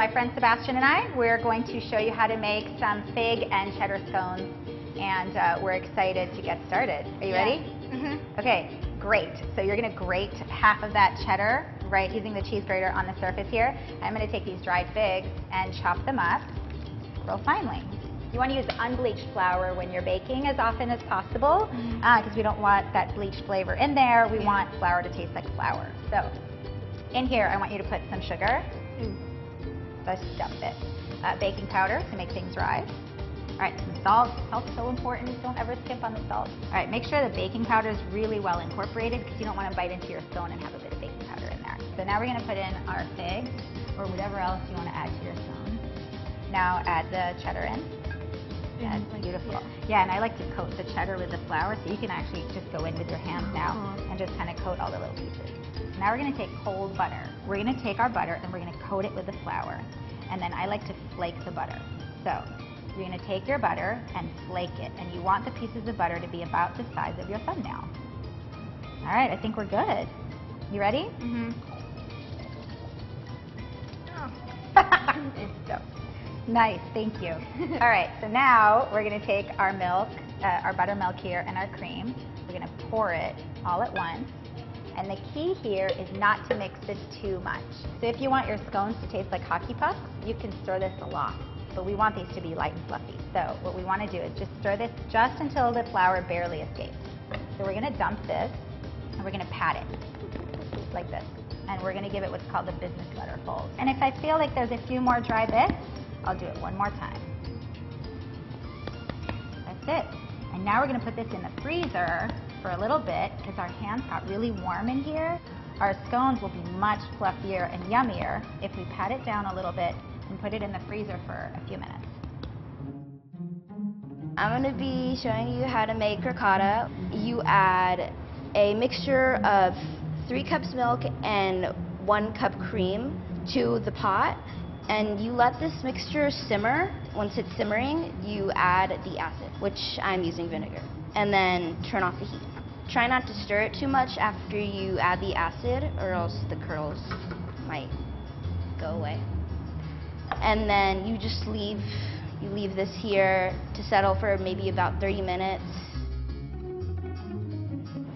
my friend Sebastian and I, we're going to show you how to make some fig and cheddar scones, and we're excited to get started. Are you ready? Mm-hmm. Okay, great. So you're going to grate half of that cheddar, right, using the cheese grater on the surface here. I'm going to take these dried figs and chop them up real finely. You want to use unbleached flour when you're baking as often as possible, because we don't want that bleached flavor in there. We want flour to taste like flour. So in here, I want you to put some sugar. Let's dump it. Baking powder to make things rise. All right, some salt. Salt's so important. Don't ever skimp on the salt. All right, make sure the baking powder is really well incorporated, because you don't want to bite into your scone and have a bit of baking powder in there. So now we're going to put in our figs, or whatever else you want to add to your scone. Now add the cheddar in. That's beautiful. Yeah, and I like to coat the cheddar with the flour, so you can actually just go in with your hands now and just kind of coat all the little pieces. Now we're going to take cold butter. We're going to take our butter and we're going to coat it with the flour. And then I like to flake the butter. So you're going to take your butter and flake it. And you want the pieces of butter to be about the size of your thumbnail. All right, I think we're good. You ready? Mm-hmm. It's so nice, thank you. All right, so now we're going to take our milk, our buttermilk here, and our cream. We're going to pour it all at once. And the key here is not to mix this too much. So if you want your scones to taste like hockey pucks, you can stir this a lot. But we want these to be light and fluffy. So what we want to do is just stir this just until the flour barely escapes. So we're going to dump this, and we're going to pat it like this. And we're going to give it what's called the business letter fold. And if I feel like there's a few more dry bits, I'll do it one more time. That's it. And now we're going to put this in the freezer for a little bit, because our hands got really warm in here. Our scones will be much fluffier and yummier if we pat it down a little bit and put it in the freezer for a few minutes. I'm going to be showing you how to make ricotta. You add a mixture of 3 cups milk and 1 cup cream to the pot, and you let this mixture simmer. Once it's simmering, you add the acid, which I'm using vinegar, and then turn off the heat. Try not to stir it too much after you add the acid, or else the kernels might go away. And then you just leave this here to settle for maybe about 30 minutes.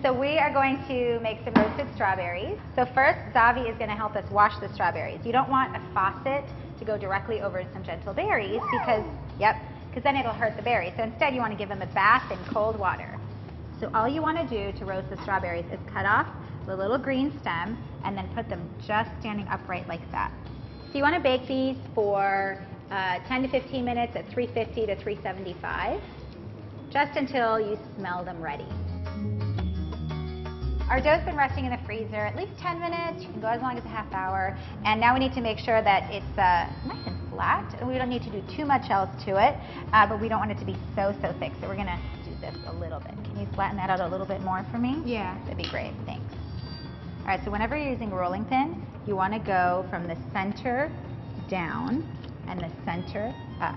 So we are going to make some roasted strawberries. So first, Zavi is going to help us wash the strawberries. You don't want a faucet to go directly over some gentle berries, because then it'll hurt the berries. So instead, you want to give them a bath in cold water. So all you want to do to roast the strawberries is cut off the little green stem and then put them just standing upright like that. So you want to bake these for 10 to 15 minutes at 350 to 375, just until you smell them ready. Our dough's been resting in the freezer at least 10 minutes. You can go as long as a half hour. And now we need to make sure that it's nice and flat. And we don't need to do too much else to it, but we don't want it to be so thick. So we're going to do this a little bit. Can you flatten that out a little bit more for me? Yeah. That'd be great. Thanks. All right, so whenever you're using a rolling pin, you want to go from the center down and the center up,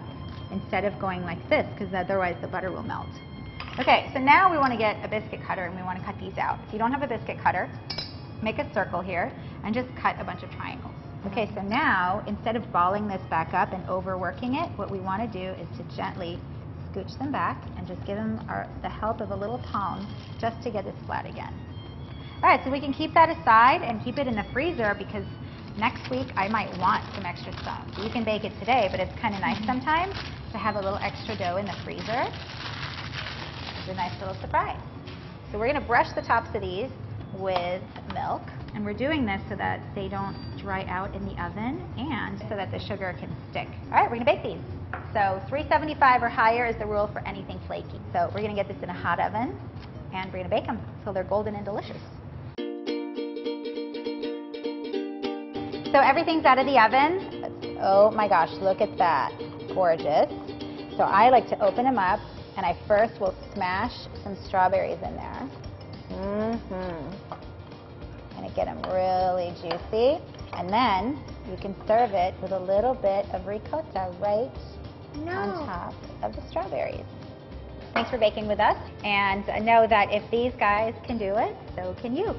instead of going like this, because otherwise the butter will melt. Okay, so now we want to get a biscuit cutter and we want to cut these out. If you don't have a biscuit cutter, make a circle here and just cut a bunch of triangles. Okay, so now instead of balling this back up and overworking it, what we want to do is to gently scooch them back and just give them the help of a little palm just to get this flat again. All right, so we can keep that aside and keep it in the freezer, because next week I might want some extra scones. So you can bake it today, but it's kind of nice sometimes to have a little extra dough in the freezer. It's a nice little surprise. So we're going to brush the tops of these with milk, and we're doing this so that they don't dry out in the oven and so that the sugar can stick. All right, we're going to bake these. So 375 or higher is the rule for anything flaky. So we're going to get this in a hot oven, and we're going to bake them till they're golden and delicious. So everything's out of the oven. Oh my gosh, look at that. Gorgeous. So I like to open them up, and I first will smash some strawberries in there. Gonna get them really juicy. And then you can serve it with a little bit of ricotta right on top of the strawberries. Thanks for baking with us, and know that if these guys can do it, so can you.